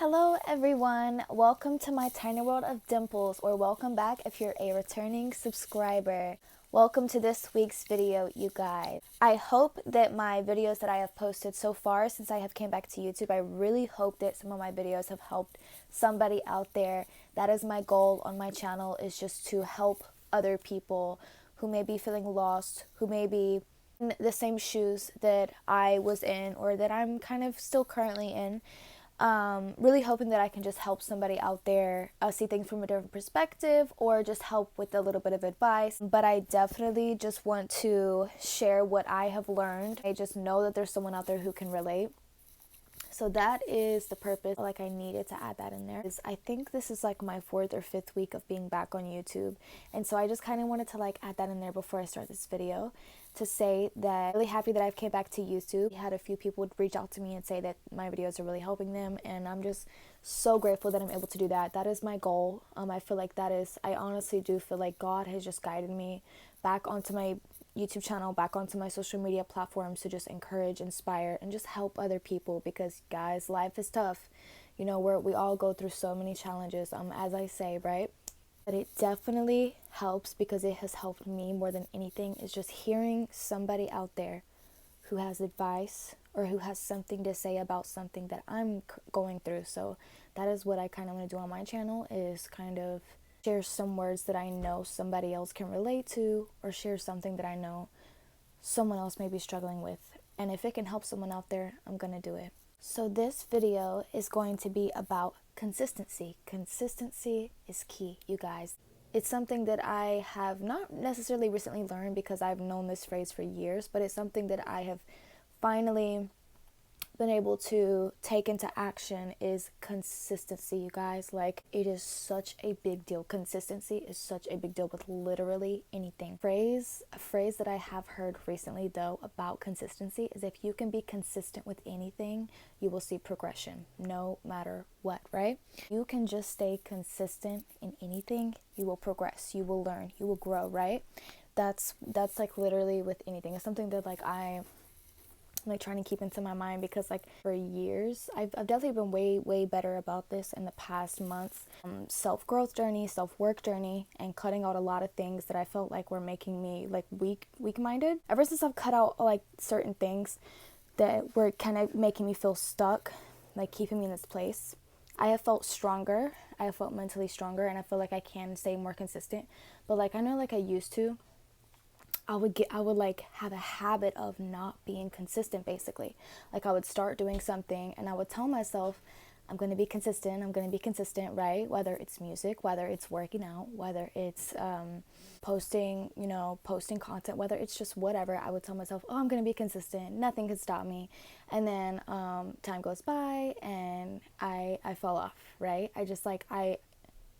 Hello everyone, welcome to my tiny world of dimples, or welcome back if you're a returning subscriber. Welcome to this week's video, you guys. I hope that my videos that I have posted so far since I have came back to YouTube, I really hope that some of my videos have helped somebody out there. That is my goal on my channel, is just to help other people who may be feeling lost, who may be in the same shoes that I was in or that I'm kind of still currently in. Really hoping that I can just help somebody out there see things from a different perspective, or just help with a little bit of advice. But I definitely just want to share what I have learned. I just know that there's someone out there who can relate. So that is the purpose. Like, I needed to add that in there. I think this is like my 4th or 5th week of being back on YouTube. And so I just kind of wanted to like add that in there before I start this video, to say that I'm really happy that I've came back to YouTube. I had a few people reach out to me and say that my videos are really helping them. And I'm just so grateful that I'm able to do that. That is my goal. I feel like I honestly do feel like God has just guided me back onto my YouTube channel, back onto my social media platforms, to just encourage, inspire, and just help other people. Because guys, life is tough. You know, we all go through so many challenges, as I say, right? But it definitely helps, because it has helped me more than anything, is just hearing somebody out there who has advice or who has something to say about something that I'm going through. So that is what I kind of want to do on my channel, is kind of share some words that I know somebody else can relate to, or share something that I know someone else may be struggling with. And if it can help someone out there, I'm going to do it. So this video is going to be about consistency. Consistency is key, you guys. It's something that I have not necessarily recently learned, because I've known this phrase for years, but it's something that I have finally been able to take into action, is consistency, you guys. Like, it is such a big deal. Consistency is such a big deal with literally anything. A phrase that I have heard recently, though, about consistency is, if you can be consistent with anything, you will see progression, no matter what, right? You can just stay consistent in anything, you will progress, you will learn, you will grow, right? That's like literally with anything. It's something that like I'm like trying to keep into my mind, because like for years I've definitely been way better about this in the past months. Self-growth journey, self-work journey, and cutting out a lot of things that I felt like were making me like weak-minded. Ever since I've cut out like certain things that were kind of making me feel stuck, like keeping me in this place, I have felt stronger. I have felt mentally stronger, and I feel like I can stay more consistent. But like, I know, like I used to, I would like have a habit of not being consistent, basically. Like, I would start doing something and I would tell myself, I'm going to be consistent, right? Whether it's music, whether it's working out, whether it's posting content, whether it's just whatever, I would tell myself, oh, I'm going to be consistent. Nothing can stop me. And then time goes by and I fall off, right? I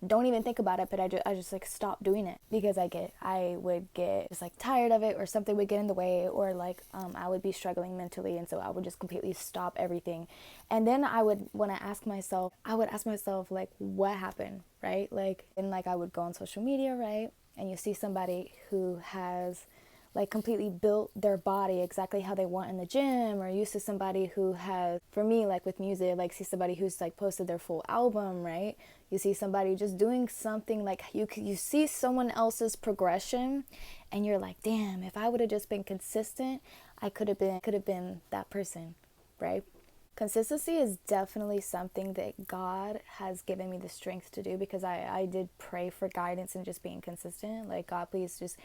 don't even think about it, but I just like stop doing it, because I would get just like tired of it, or something would get in the way, or like I would be struggling mentally, and so I would just completely stop everything. And then I would ask myself like, what happened, right? Like, and like I would go on social media, right? And you see somebody who has like completely built their body exactly how they want in the gym, or you see somebody who has, for me, like with music, like see somebody who's like posted their full album, right? You see somebody just doing something, like you see someone else's progression, and you're like, damn, if I would have just been consistent, I could have been that person, right? Consistency is definitely something that God has given me the strength to do, because I did pray for guidance and just being consistent. Like, God, please just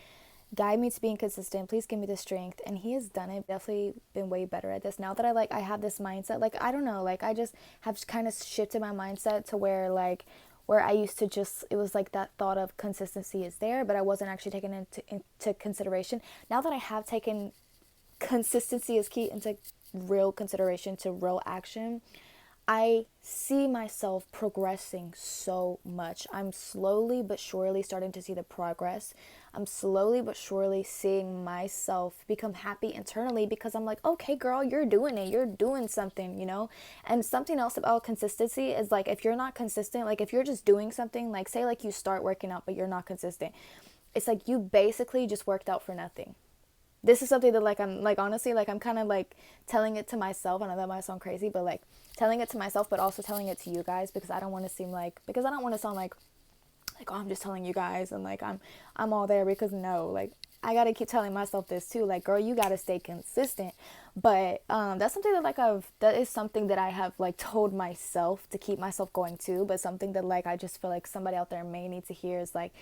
guide me to being consistent. Please give me the strength. And he has done it. Definitely been way better at this. Now that I have this mindset, like, I don't know, like I just have kind of shifted my mindset to where I used to just, it was like that thought of consistency is there, but I wasn't actually taking it into consideration. Now that I have taken consistency is key into real consideration, to real action, I see myself progressing so much. I'm slowly but surely starting to see the progress. I'm slowly but surely seeing myself become happy internally, because I'm like, okay, girl, you're doing it. You're doing something, you know? And something else about consistency is, like, if you're not consistent, like if you're just doing something, like say like you start working out but you're not consistent, it's like you basically just worked out for nothing. this is something that like I'm like honestly like I'm kind of like telling it to myself. I know that might sound crazy, but like telling it to myself, but also telling it to you guys, because I don't want to seem like, because I don't want to sound like oh, I'm just telling you guys and like I'm all there, because no, like I gotta keep telling myself this too, like girl, you gotta stay consistent. But that's something that like that is something that I have like told myself to keep myself going too, but something that like I just feel like somebody out there may need to hear is like,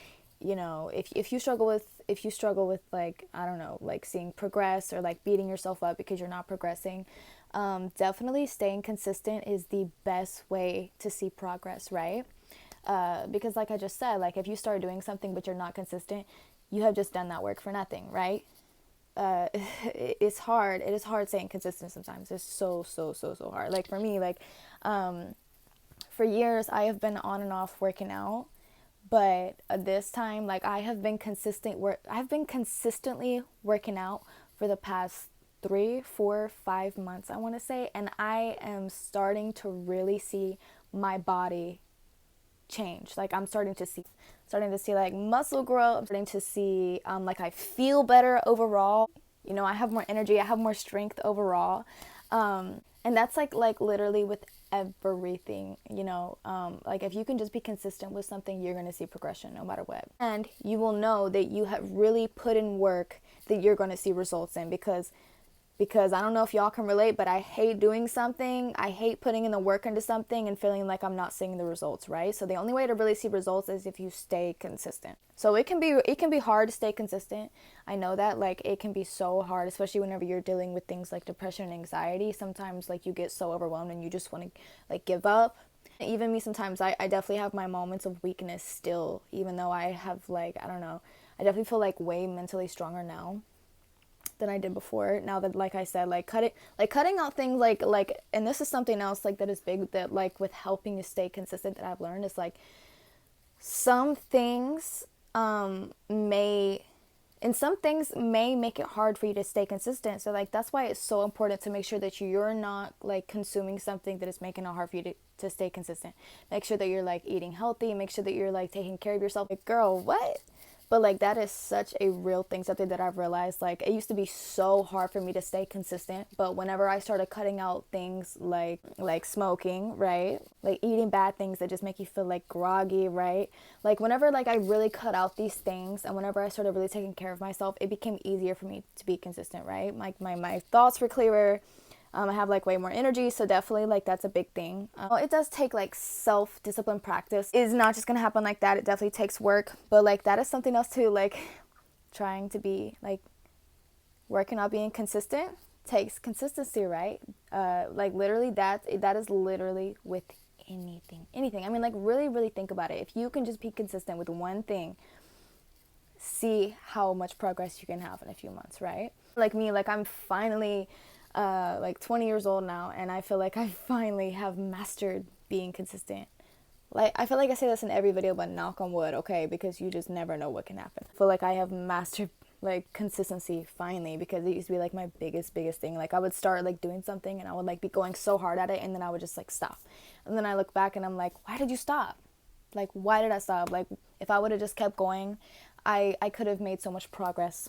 you know, if you struggle with like, I don't know, like seeing progress or like beating yourself up because you're not progressing, definitely staying consistent is the best way to see progress, right? Because like I just said, like if you start doing something but you're not consistent, you have just done that work for nothing, right? It's hard. It is hard staying consistent sometimes. It's so hard. Like for me, like for years I have been on and off working out, but this time like I've been consistently working out for the past 3, 4, 5 months, I want to say, and I am starting to really see my body change. Like I'm starting to see like muscle growth. I'm starting to see like I feel better overall. You know, I have more energy, I have more strength overall. And that's like literally with everything, you know. Like if you can just be consistent with something, you're going to see progression no matter what. And you will know that you have really put in work that you're going to see results in, because I don't know if y'all can relate, but I hate doing something. I hate putting in the work into something and feeling like I'm not seeing the results, right? So the only way to really see results is if you stay consistent. So it can be hard to stay consistent. I know that, like it can be so hard, especially whenever you're dealing with things like depression and anxiety. Sometimes like you get so overwhelmed and you just want to like give up. Even me, sometimes I definitely have my moments of weakness still, even though I have like, I don't know, I definitely feel like way mentally stronger now than I did before. Now that, like I said, like cutting out things like, and this is something else like that is big, that like with helping you stay consistent, that I've learned is like some things may make it hard for you to stay consistent. So like that's why it's so important to make sure that you're not like consuming something that is making it hard for you to stay consistent. Make sure that you're like eating healthy, make sure that you're like taking care of yourself. Like girl, what? But like that is such a real thing, something that I've realized. Like it used to be so hard for me to stay consistent, but whenever I started cutting out things like smoking, right? Like eating bad things that just make you feel like groggy, right? Like whenever like I really cut out these things and whenever I started really taking care of myself, it became easier for me to be consistent, right? Like my thoughts were clearer. I have like way more energy, so definitely like that's a big thing. It does take like self-discipline practice. It's not just gonna happen like that. It definitely takes work, but like that is something else too. Like trying to be like working on being consistent takes consistency, right? Like literally that is literally with anything. I mean, like really think about it. If you can just be consistent with one thing, see how much progress you can have in a few months, right? Like me, like I'm finally like 20 years old now, and I feel like I finally have mastered being consistent. Like I feel like I say this in every video, but knock on wood, okay, because you just never know what can happen. I feel like I have mastered like consistency finally, because it used to be like my biggest thing. Like I would start like doing something and I would like be going so hard at it, and then I would just like stop, and then I look back and I'm like, why did you stop? Like why did I stop? Like if I would have just kept going, I could have made so much progress.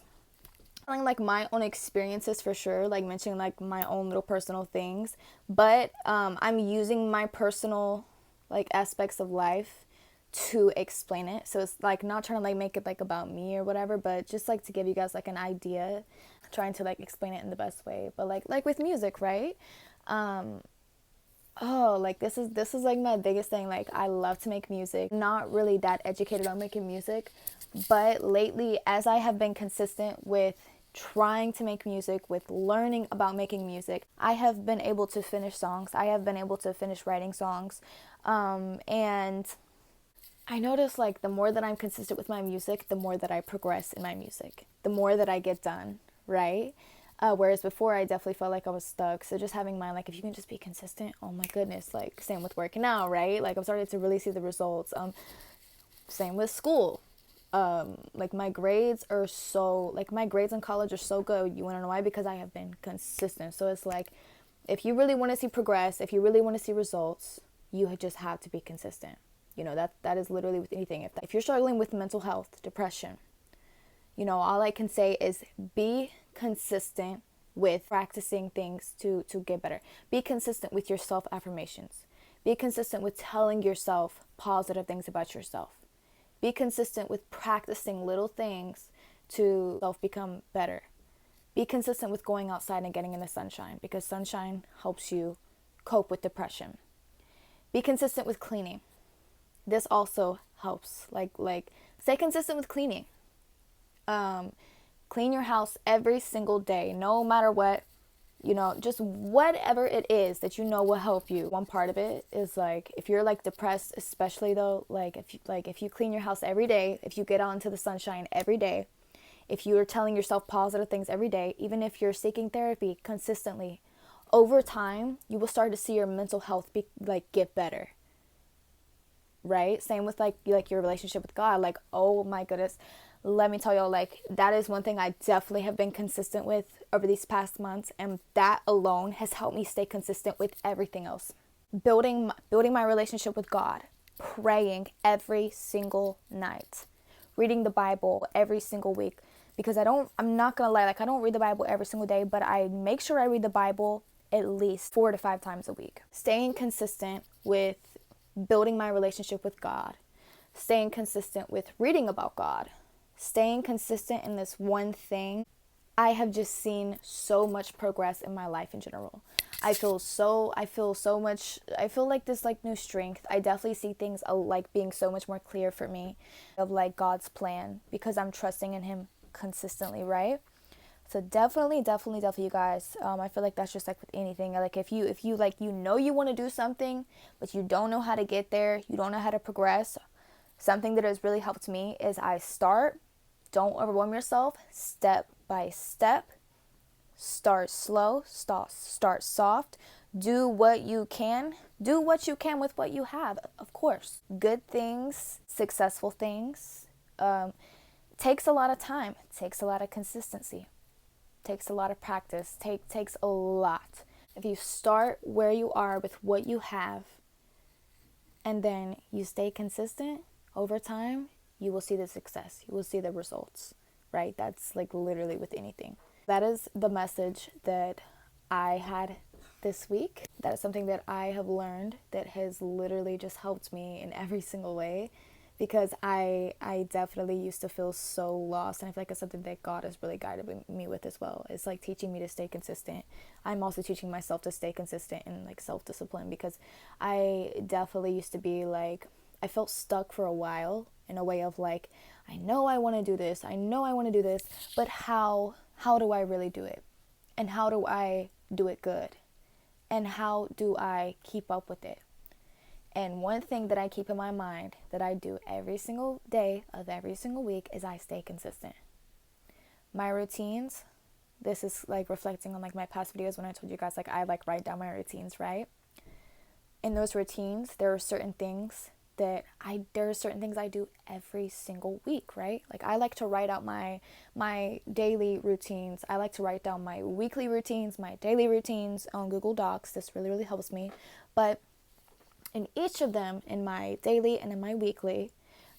Telling like my own experiences for sure, like mentioning like my own little personal things, but I'm using my personal like aspects of life to explain it. So it's like not trying to like make it like about me or whatever, but just like to give you guys like an idea, trying to like explain it in the best way. But like with music, right? Oh, like this is like my biggest thing. Like I love to make music. Not really that educated on making music, but lately as I have been consistent with trying to make music, with learning about making music, I have been able to finish songs. I have been able to finish writing songs. And I notice like the more that I'm consistent with my music, the more that I progress in my music, the more that I get done, right? Whereas before I definitely felt like I was stuck. So just having mind, like if you can just be consistent, oh my goodness, like same with working out, right? Like I'm starting to really see the results. Same with school. Like my grades in college are so good. You want to know why? Because I have been consistent. So it's like, if you really want to see progress, if you really want to see results, you just have to be consistent. You know, that is literally with anything. If you're struggling with mental health, depression, All I can say is be consistent with practicing things to get better. Be consistent with your self-affirmations. Be consistent with telling yourself positive things about yourself. Be consistent with practicing little things to self become better. Be consistent with going outside and getting in the sunshine, because sunshine helps you cope with depression. Be consistent with cleaning. This also helps. Like stay consistent with cleaning. Clean your house every single day, no matter what, just whatever it is that will help you. One part of it is like, if you're like depressed, especially though, if you clean your house every day, if you get out into the sunshine every day, if you are telling yourself positive things every day, even if you're seeking therapy consistently, over time, you will start to see your mental health get better. Right? Same with like your relationship with God. Like, oh my goodness, let me tell y'all, like, that is one thing I definitely have been consistent with over these past months, and that alone has helped me stay consistent with everything else. Building my relationship with God, praying every single night, reading the Bible every single week, because I'm not gonna lie, like, I don't read the Bible every single day, but I make sure I read the Bible at least 4 to 5 times a week. Staying consistent with building my relationship with God, staying consistent with reading about God, staying consistent in this one thing. I have just seen so much progress in my life in general. I feel like this like new strength. I definitely see things like being so much more clear for me of like God's plan, because I'm trusting in him consistently, right? So definitely you guys, I feel like that's just like with anything. Like if you like, you want to do something, but you don't know how to get there, you don't know how to progress. Something that has really helped me is I start. Don't overwhelm yourself. Step by step. Start slow. Start soft. Do what you can. Do what you can with what you have, of course. Good things, successful things, takes a lot of time. Takes a lot of consistency. Takes a lot of practice. Takes a lot. If you start where you are with what you have, and then you stay consistent over time, you will see the success. You will see the results, right? That's like literally with anything. That is the message that I had this week. That is something that I have learned that has literally just helped me in every single way, because I definitely used to feel so lost, and I feel like it's something that God has really guided me with as well. It's like teaching me to stay consistent. I'm also teaching myself to stay consistent and like self-discipline, because I definitely used to be like, I felt stuck for a while in a way of like, I know I want to do this, but how do I really do it? And how do I do it good? And how do I keep up with it? And one thing that I keep in my mind that I do every single day of every single week is I stay consistent. My routines, this is like reflecting on like my past videos when I told you guys like I like write down my routines, right? In those routines, there are certain things I do every single week, right? Like I like to write out my daily routines. I like to write down my weekly routines, my daily routines on Google Docs. This really, really helps me. But in each of them, in my daily and in my weekly,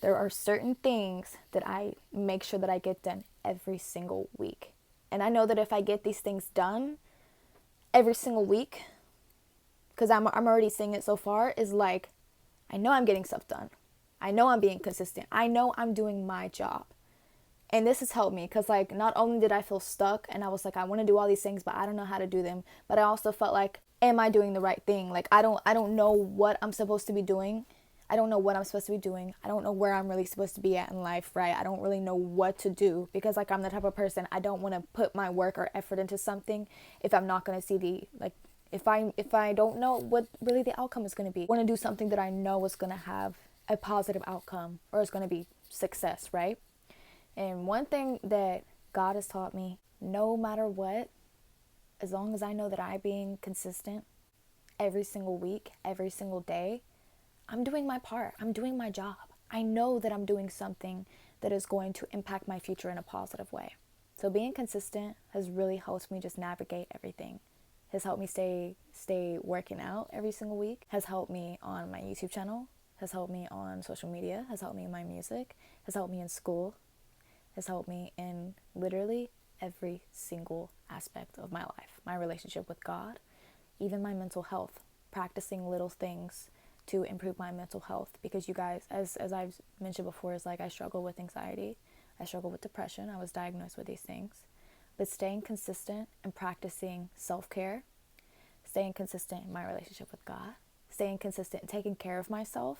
there are certain things that I make sure that I get done every single week. And I know that if I get these things done every single week, because I'm already seeing it so far, is like, I know I'm getting stuff done. I know I'm being consistent. I know I'm doing my job. And this has helped me, because like not only did I feel stuck and I was like, I want to do all these things, but I don't know how to do them, but I also felt like, am I doing the right thing? Like I don't know what I'm supposed to be doing. I don't know what I'm supposed to be doing. I don't know where I'm really supposed to be at in life, right? I don't really know what to do, because like I'm the type of person, I don't want to put my work or effort into something if I'm not going to see if I don't know what really the outcome is going to be. I want to do something that I know is going to have a positive outcome, or is going to be success, right? And one thing that God has taught me, no matter what, as long as I know that I'm being consistent every single week, every single day, I'm doing my part. I'm doing my job. I know that I'm doing something that is going to impact my future in a positive way. So being consistent has really helped me just navigate everything. Has helped me stay working out every single week. Has helped me on my YouTube channel. Has helped me on social media. Has helped me in my music. Has helped me in school. has helped me in literally every single aspect of my life. My relationship with God, even my mental health, practicing little things to improve my mental health. Because you guys, as I've mentioned before, is like I struggle with anxiety, I struggle with depression. I was diagnosed with these things. But staying consistent and practicing self-care, staying consistent in my relationship with God, staying consistent and taking care of myself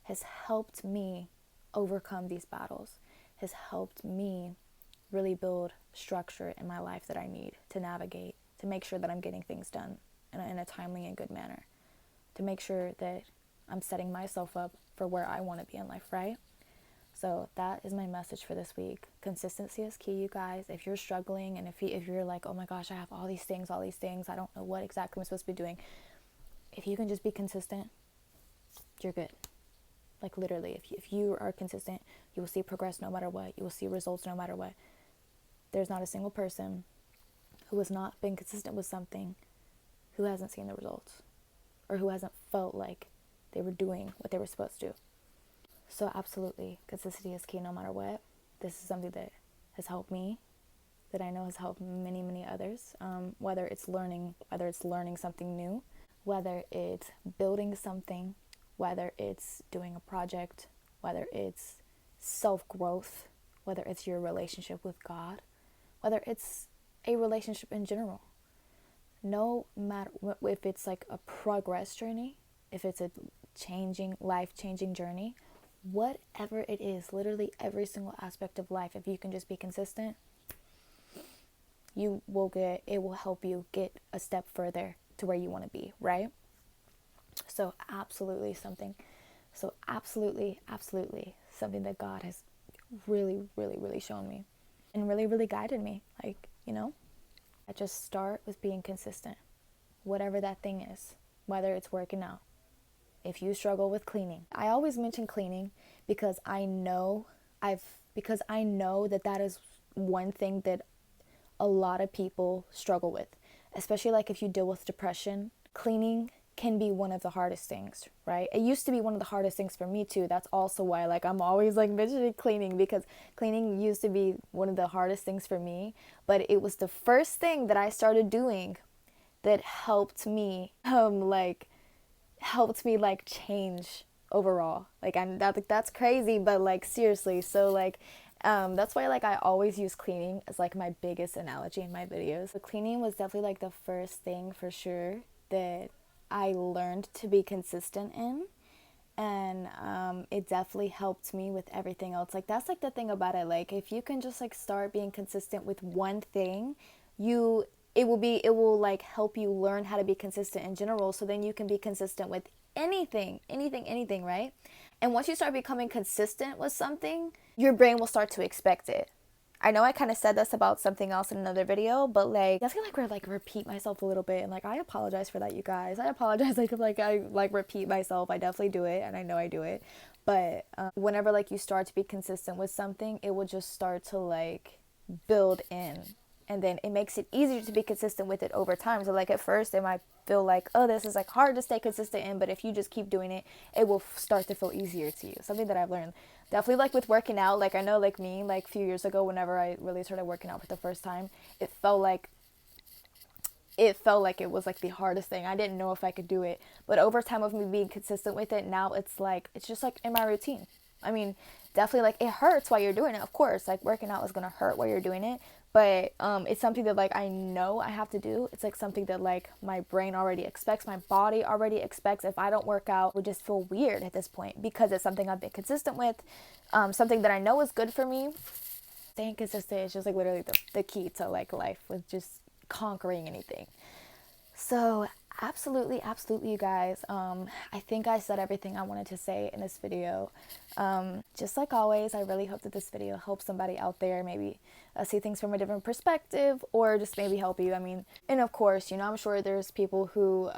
has helped me overcome these battles, has helped me really build structure in my life that I need to navigate, to make sure that I'm getting things done in a timely and good manner, to make sure that I'm setting myself up for where I want to be in life, right? So that is my message for this week. Consistency is key, you guys. If you're struggling and if you're like, oh my gosh, I have all these things, I don't know what exactly I'm supposed to be doing. If you can just be consistent, you're good. Like literally, if you are consistent, you will see progress no matter what. You will see results no matter what. There's not a single person who has not been consistent with something who hasn't seen the results or who hasn't felt like they were doing what they were supposed to. So absolutely, consistency is key no matter what. This is something that has helped me, that I know has helped many, many others. Whether it's learning something new, whether it's building something, whether it's doing a project, whether it's self-growth, whether it's your relationship with God, whether it's a relationship in general. No matter if it's like a progress journey, if it's a life-changing journey, whatever it is, literally every single aspect of life, if you can just be consistent, it will help you get a step further to where you want to be, right? So absolutely something that God has really, really, really shown me and really, really guided me. Like, I just start with being consistent, whatever that thing is, whether it's working out. If you struggle with cleaning, I always mention cleaning because I know that is one thing that a lot of people struggle with, especially like if you deal with depression. Cleaning can be one of the hardest things, right? It used to be one of the hardest things for me too. That's also why like I'm always like mentioning cleaning, because cleaning used to be one of the hardest things for me, but it was the first thing that I started doing that helped me change overall. Like that's crazy, but like seriously. So like that's why like I always use cleaning as like my biggest analogy in my videos. So cleaning was definitely like the first thing for sure that I learned to be consistent in, and it definitely helped me with everything else. Like that's like the thing about it, like if you can just like start being consistent with one thing, it will like help you learn how to be consistent in general, so then you can be consistent with anything, right? And once you start becoming consistent with something, your brain will start to expect it. I know I kind of said this about something else in another video, but like I feel like repeat myself a little bit, and like I apologize for that, you guys. I apologize like I like repeat myself. I definitely do it, and I know I do it. But whenever like you start to be consistent with something, it will just start to like build in, and then it makes it easier to be consistent with it over time. So like at first it might feel like, oh, this is like hard to stay consistent in, but if you just keep doing it, it will start to feel easier to you. Something that I've learned definitely like with working out. Like I know like me, like a few years ago, whenever I really started working out for the first time, it felt like it was like the hardest thing. I didn't know if I could do it, but over time of me being consistent with it, now it's just like in my routine. I mean, definitely like it hurts while you're doing it, of course, like working out is gonna hurt while you're doing it, but it's something that like I know I have to do. It's like something that like my brain already expects, my body already expects. If I don't work out, it would just feel weird at this point, because it's something I've been consistent with, something that I know is good for me. Staying consistent is just like literally the key to like life, with just conquering anything. So absolutely, you guys. I think I said everything I wanted to say in this video. Just like always, I really hope that this video helps somebody out there, maybe see things from a different perspective, or just maybe help you. I mean, and of course, I'm sure there's people who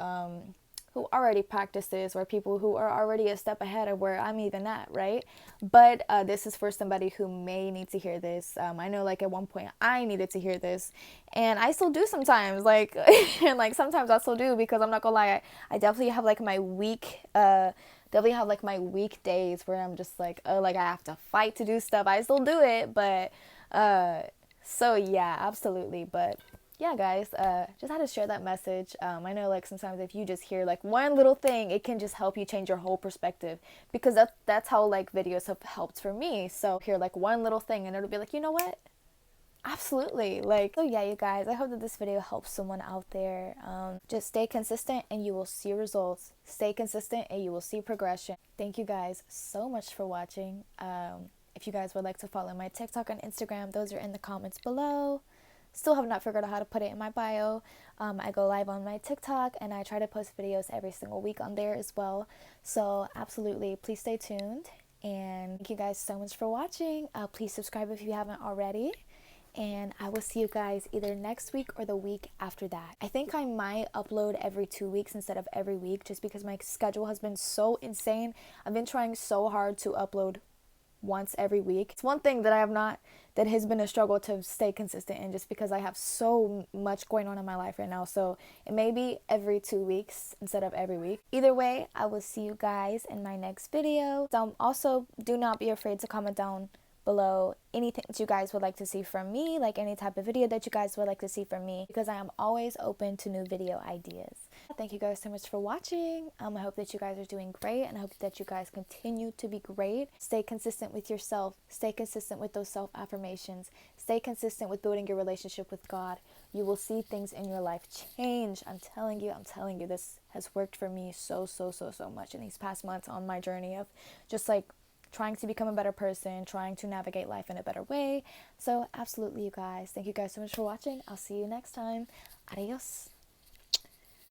already practice this, or people who are already a step ahead of where I'm even at, right? But this is for somebody who may need to hear this. I know like at one point I needed to hear this, and I still do sometimes, like and like sometimes I still do, because I'm not gonna lie, I definitely have like my weak definitely have like my weekdays where I'm just like, oh, like I have to fight to do stuff. I still do it, but so yeah, absolutely. But yeah, guys, just had to share that message. I know like sometimes if you just hear like one little thing, it can just help you change your whole perspective, because that's how like videos have helped for me. So hear like one little thing and it'll be like, you know what? Absolutely. Like, so yeah, you guys, I hope that this video helps someone out there. Just stay consistent and you will see results. Stay consistent and you will see progression. Thank you guys so much for watching. If you guys would like to follow my TikTok and Instagram, those are in the comments below. Still have not figured out how to put it in my bio. I go live on my TikTok and I try to post videos every single week on there as well. So absolutely, please stay tuned. And thank you guys so much for watching. Please subscribe if you haven't already. And I will see you guys either next week or the week after that. I think I might upload every 2 weeks instead of every week, just because my schedule has been so insane. I've been trying so hard to upload once every week. It's one thing that that has been a struggle to stay consistent in, just because I have so much going on in my life right now. So it may be every 2 weeks instead of every week. Either way, I will see you guys in my next video. Also, do not be afraid to comment down below anything that you guys would like to see from me, like any type of video that you guys would like to see from me, because I am always open to new video ideas. Thank you guys so much for watching. I hope that you guys are doing great, and I hope that you guys continue to be great. Stay consistent with yourself. Stay consistent with those self-affirmations. Stay consistent with building your relationship with God. You will see things in your life change. I'm telling you, this has worked for me so much in these past months on my journey of just like trying to become a better person, trying to navigate life in a better way. So absolutely, you guys. Thank you guys so much for watching. I'll see you next time. Adios.